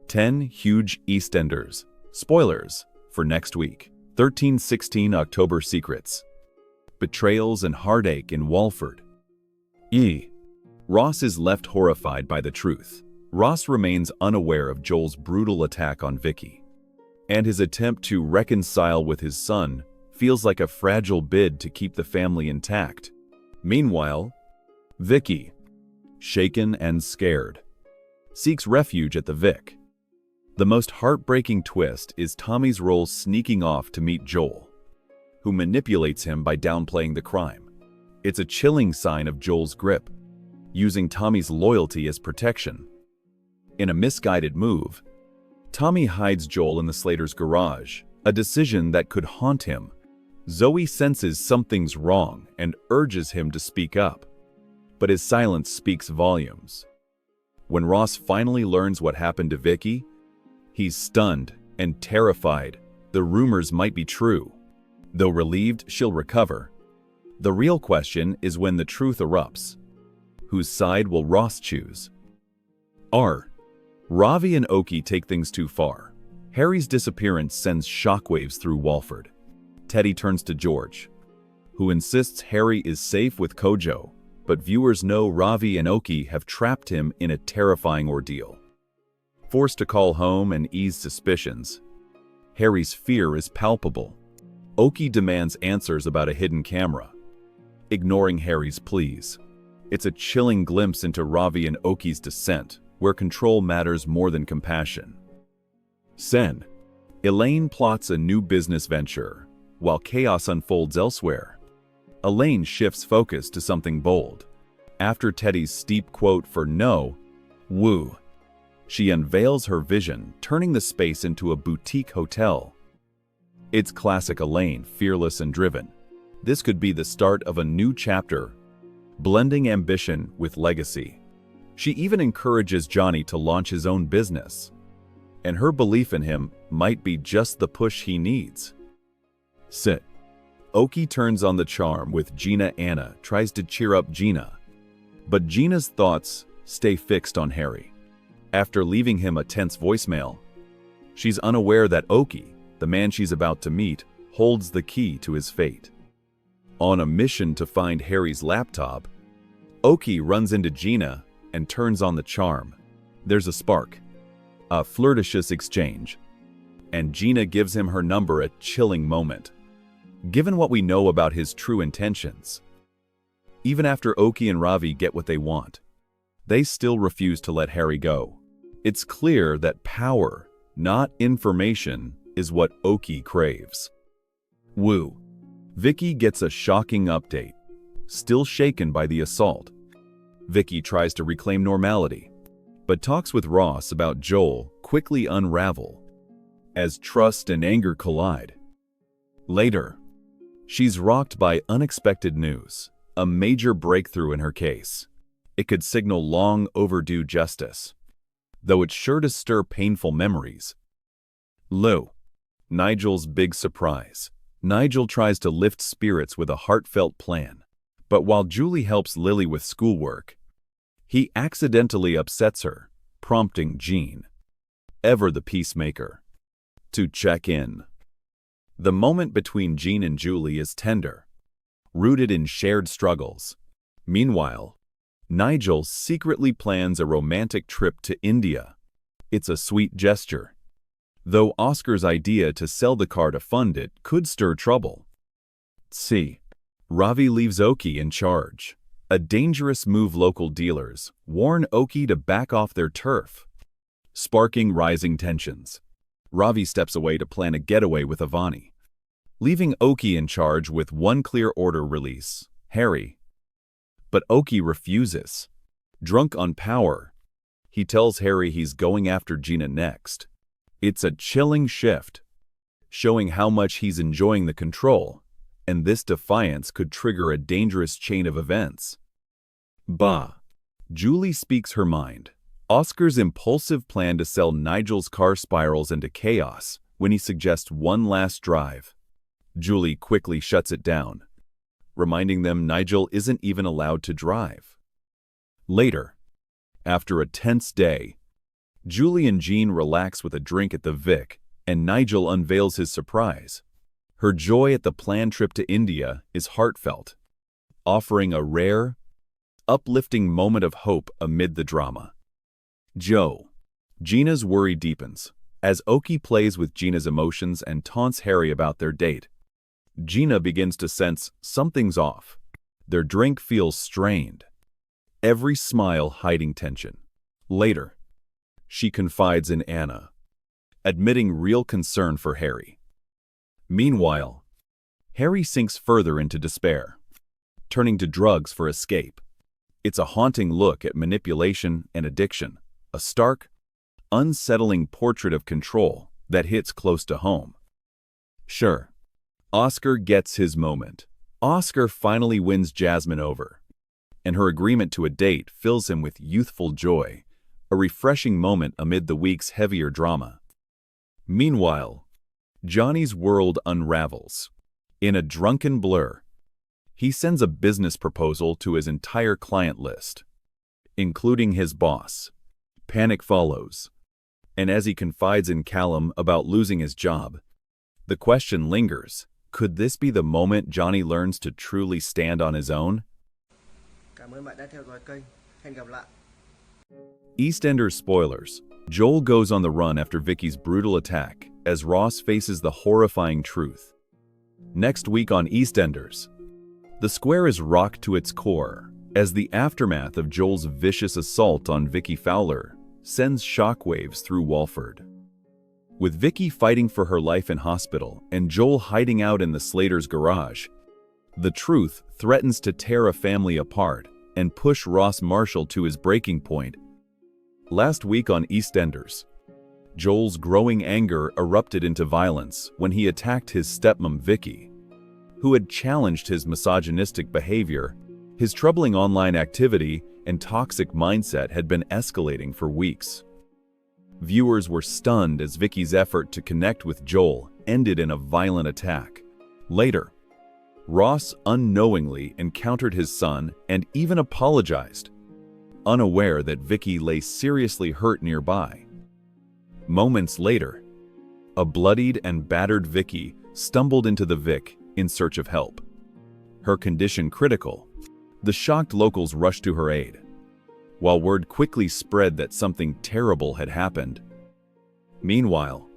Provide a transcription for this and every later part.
10 huge EastEnders. Spoilers for next week. 1316 October Secrets. Betrayals and heartache in Walford. Ross is left horrified by the truth. Ross remains unaware of Joel's brutal attack on Vicki, and his attempt to reconcile with his son feels like a fragile bid to keep the family intact. Meanwhile, Vicki, shaken and scared, seeks refuge at the Vic. The most heartbreaking twist is Tommy's role sneaking off to meet Joel, who manipulates him by downplaying the crime. It's a chilling sign of Joel's grip, using Tommy's loyalty as protection. In a misguided move, Tommy hides Joel in the Slaters' garage, a decision that could haunt him. Zoe senses something's wrong and urges him to speak up, but his silence speaks volumes. When Ross finally learns what happened to Vicki, he's stunned and terrified. The rumors might be true. Though relieved she'll recover, the real question is when the truth erupts. Whose side will Ross choose? Ravi and Oki take things too far. Harry's disappearance sends shockwaves through Walford. Teddy turns to George, who insists Harry is safe with Kojo, but viewers know Ravi and Oki have trapped him in a terrifying ordeal. Forced to call home and ease suspicions, Harry's fear is palpable. Oki demands answers about a hidden camera, ignoring Harry's pleas. It's a chilling glimpse into Ravi and Oki's descent, where control matters more than compassion. Elaine plots a new business venture, while chaos unfolds elsewhere. Elaine shifts focus to something bold. After Teddy's steep quote for no, woo, she unveils her vision, turning the space into a boutique hotel. It's classic Elaine, fearless and driven. This could be the start of a new chapter, blending ambition with legacy. She even encourages Johnny to launch his own business, and her belief in him might be just the push he needs. Oki turns on the charm with Gina. Anna tries to cheer up Gina, but Gina's thoughts stay fixed on Harry. After leaving him a tense voicemail, she's unaware that Oki, the man she's about to meet, holds the key to his fate. On a mission to find Harry's laptop, Oki runs into Gina and turns on the charm. There's a spark, a flirtatious exchange, and Gina gives him her number, a chilling moment, given what we know about his true intentions. Even after Oki and Ravi get what they want, they still refuse to let Harry go. It's clear that power, not information, is what Oki craves. Vicki gets a shocking update. Still shaken by the assault, Vicki tries to reclaim normality, but talks with Ross about Joel quickly unravel as trust and anger collide. Later, she's rocked by unexpected news, a major breakthrough in her case. It could signal long overdue justice, though it's sure to stir painful memories. Nigel's big surprise. Nigel tries to lift spirits with a heartfelt plan, but while Julie helps Lily with schoolwork, he accidentally upsets her, prompting Jean, ever the peacemaker, to check in. The moment between Jean and Julie is tender, rooted in shared struggles. Meanwhile, Nigel secretly plans a romantic trip to India. It's a sweet gesture, though Oscar's idea to sell the car to fund it could stir trouble. Ravi leaves Oki in charge. A dangerous move. Local dealers warn Oki to back off their turf, sparking rising tensions. Ravi steps away to plan a getaway with Avani, leaving Oki in charge with one clear order: release Harry. But Oki refuses. Drunk on power, he tells Harry he's going after Gina next. It's a chilling shift, showing how much he's enjoying the control, and this defiance could trigger a dangerous chain of events. Julie speaks her mind. Oscar's impulsive plan to sell Nigel's car spirals into chaos when he suggests one last drive. Julie quickly shuts it down, reminding them Nigel isn't even allowed to drive. Later, after a tense day, Julie and Jean relax with a drink at the Vic, and Nigel unveils his surprise. Her joy at the planned trip to India is heartfelt, offering a rare, uplifting moment of hope amid the drama. Joe. Gina's worry deepens. As Okie plays with Gina's emotions and taunts Harry about their date, Gina begins to sense something's off. Their drink feels strained, every smile hiding tension. Later, she confides in Anna, admitting real concern for Harry. Meanwhile, Harry sinks further into despair, turning to drugs for escape. It's a haunting look at manipulation and addiction, a stark, unsettling portrait of control that hits close to home. Sure, Oscar gets his moment. Oscar finally wins Jasmine over, and her agreement to a date fills him with youthful joy, a refreshing moment amid the week's heavier drama. Meanwhile, Johnny's world unravels. In a drunken blur, he sends a business proposal to his entire client list, including his boss. Panic follows, and as he confides in Callum about losing his job, the question lingers: could this be the moment Johnny learns to truly stand on his own? EastEnders spoilers. Joel goes on the run after Vicky's brutal attack as Ross faces the horrifying truth. Next week on EastEnders, the square is rocked to its core as the aftermath of Joel's vicious assault on Vicki Fowler sends shockwaves through Walford. With Vicki fighting for her life in hospital and Joel hiding out in the Slaters' garage, the truth threatens to tear a family apart and push Ross Marshall to his breaking point. Last week on EastEnders, Joel's growing anger erupted into violence when he attacked his stepmom Vicki, who had challenged his misogynistic behavior. His troubling online activity and toxic mindset had been escalating for weeks. Viewers were stunned as Vicky's effort to connect with Joel ended in a violent attack. Later, Ross unknowingly encountered his son and even apologized, unaware that Vicki lay seriously hurt nearby. Moments later, a bloodied and battered Vicki stumbled into the Vic in search of help. Her condition critical, the shocked locals rushed to her aid, while word quickly spread that something terrible had happened. Meanwhile,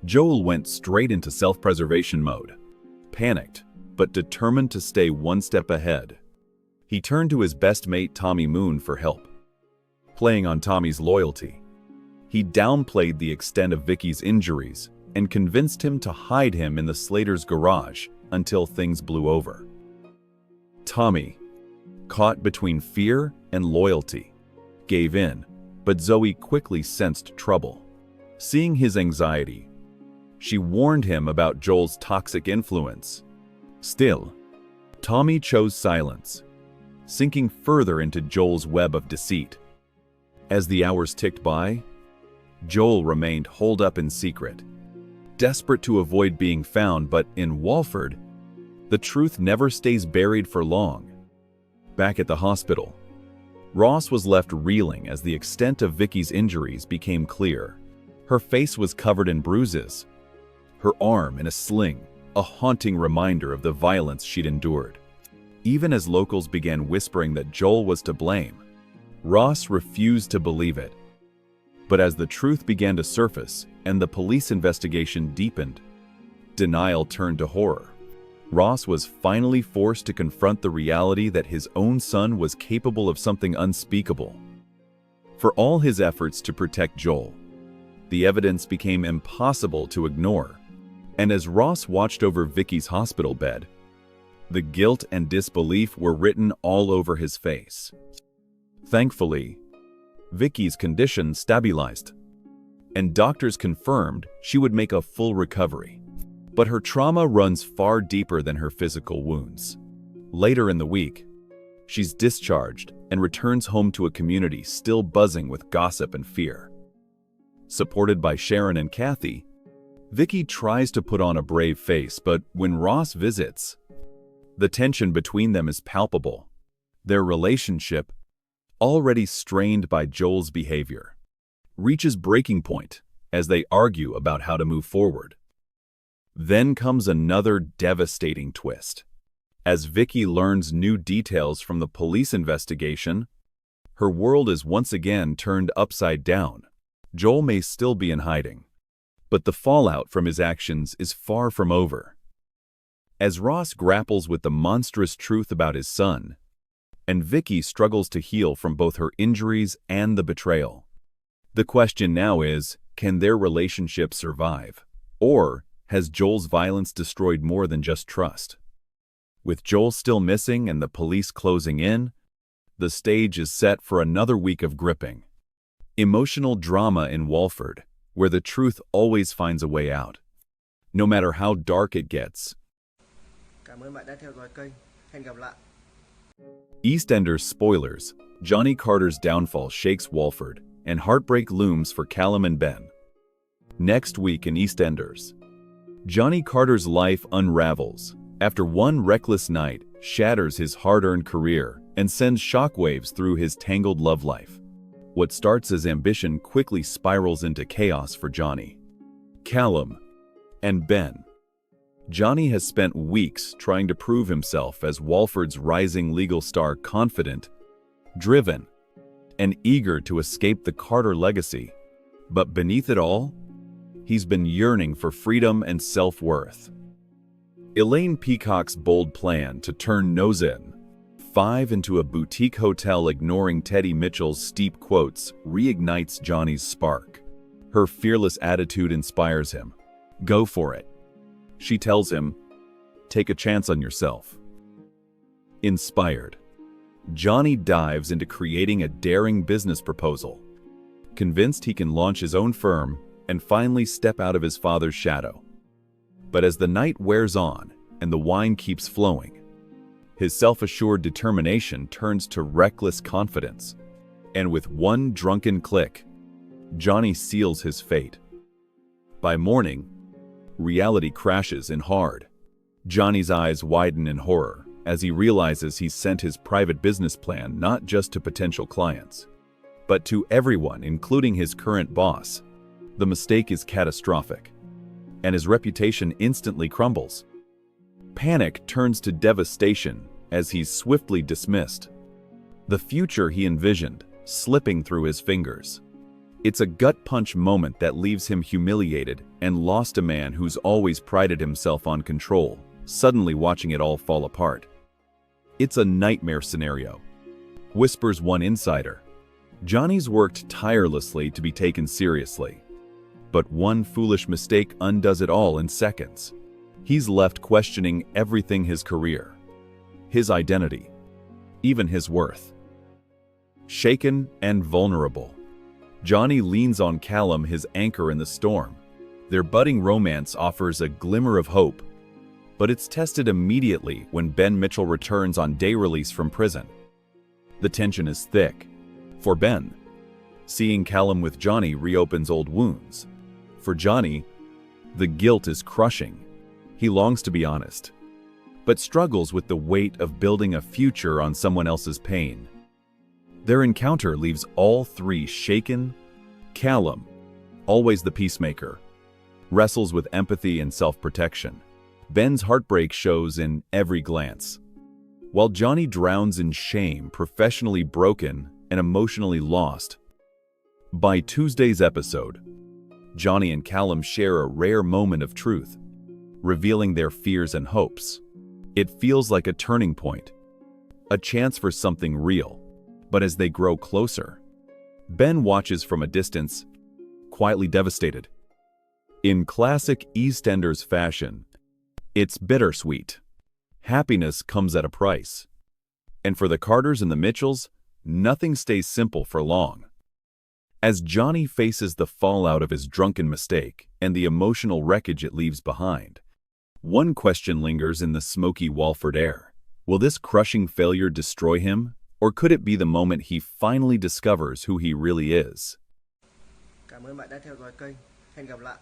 Joel went straight into self-preservation mode, panicked but determined to stay one step ahead. He turned to his best mate Tommy Moon for help. Playing on Tommy's loyalty, he downplayed the extent of Vicky's injuries and convinced him to hide him in the Slaters' garage until things blew over. Tommy, caught between fear and loyalty, gave in, but Zoe quickly sensed trouble. Seeing his anxiety, she warned him about Joel's toxic influence. Still, Tommy chose silence, sinking further into Joel's web of deceit. As the hours ticked by, Joel remained holed up in secret, desperate to avoid being found, but in Walford, the truth never stays buried for long. Back at the hospital, Ross was left reeling as the extent of Vicky's injuries became clear. Her face was covered in bruises, her arm in a sling, a haunting reminder of the violence she'd endured. Even as locals began whispering that Joel was to blame, Ross refused to believe it. But as the truth began to surface and the police investigation deepened, denial turned to horror. Ross was finally forced to confront the reality that his own son was capable of something unspeakable. For all his efforts to protect Joel, the evidence became impossible to ignore. And as Ross watched over Vicky's hospital bed, the guilt and disbelief were written all over his face. Thankfully, Vicky's condition stabilized, and doctors confirmed she would make a full recovery. But her trauma runs far deeper than her physical wounds. Later in the week, she's discharged and returns home to a community still buzzing with gossip and fear. Supported by Sharon and Kathy, Vicki tries to put on a brave face, but when Ross visits, the tension between them is palpable. Their relationship, already strained by Joel's behavior, reaches breaking point as they argue about how to move forward. Then comes another devastating twist. As Vicki learns new details from the police investigation, her world is once again turned upside down. Joel may still be in hiding, but the fallout from his actions is far from over. As Ross grapples with the monstrous truth about his son, and Vicki struggles to heal from both her injuries and the betrayal, the question now is, can their relationship survive? Or has Joel's violence destroyed more than just trust? With Joel still missing and the police closing in, the stage is set for another week of gripping, emotional drama in Walford, where the truth always finds a way out, no matter how dark it gets. EastEnders spoilers: Johnny Carter's downfall shakes Walford, and heartbreak looms for Callum and Ben. Next week in EastEnders, Johnny Carter's life unravels after one reckless night shatters his hard-earned career and sends shockwaves through his tangled love life. What starts as ambition quickly spirals into chaos for Johnny, Callum, and Ben. Johnny has spent weeks trying to prove himself as Walford's rising legal star, confident, driven, and eager to escape the Carter legacy. But beneath it all, he's been yearning for freedom and self-worth. Elaine Peacock's bold plan to turn Nose In 5 into a boutique hotel, ignoring Teddy Mitchell's steep quotes, reignites Johnny's spark. Her fearless attitude inspires him. Go for it. She tells him, take a chance on yourself. Inspired, Johnny dives into creating a daring business proposal, convinced he can launch his own firm and finally step out of his father's shadow. But as the night wears on and the wine keeps flowing, his self-assured determination turns to reckless confidence. And with one drunken click, Johnny seals his fate. By morning, reality crashes in hard. Johnny's eyes widen in horror as he realizes he's sent his private business plan not just to potential clients, but to everyone, including his current boss. The mistake is catastrophic, and his reputation instantly crumbles. Panic turns to devastation as he's swiftly dismissed, the future he envisioned slipping through his fingers. It's a gut-punch moment that leaves him humiliated and lost, a man who's always prided himself on control, suddenly watching it all fall apart. It's a nightmare scenario, whispers one insider. Johnny's worked tirelessly to be taken seriously, but one foolish mistake undoes it all in seconds. He's left questioning everything: his career, his identity, even his worth. Shaken and vulnerable, Johnny leans on Callum, his anchor in the storm. Their budding romance offers a glimmer of hope, but it's tested immediately when Ben Mitchell returns on day release from prison. The tension is thick. For Ben, seeing Callum with Johnny reopens old wounds. For Johnny, the guilt is crushing. He longs to be honest, but struggles with the weight of building a future on someone else's pain. Their encounter leaves all three shaken. Callum, always the peacemaker, wrestles with empathy and self-protection. Ben's heartbreak shows in every glance, while Johnny drowns in shame, professionally broken and emotionally lost. By Tuesday's episode, Johnny and Callum share a rare moment of truth, revealing their fears and hopes. It feels like a turning point, a chance for something real. But as they grow closer, Ben watches from a distance, quietly devastated. In classic EastEnders fashion, it's bittersweet. Happiness comes at a price. And for the Carters and the Mitchells, nothing stays simple for long. As Johnny faces the fallout of his drunken mistake and the emotional wreckage it leaves behind, one question lingers in the smoky Walford air. Will this crushing failure destroy him? Or could it be the moment he finally discovers who he really is? Cảm ơn bạn đã theo dõi kênh. Hẹn gặp lại.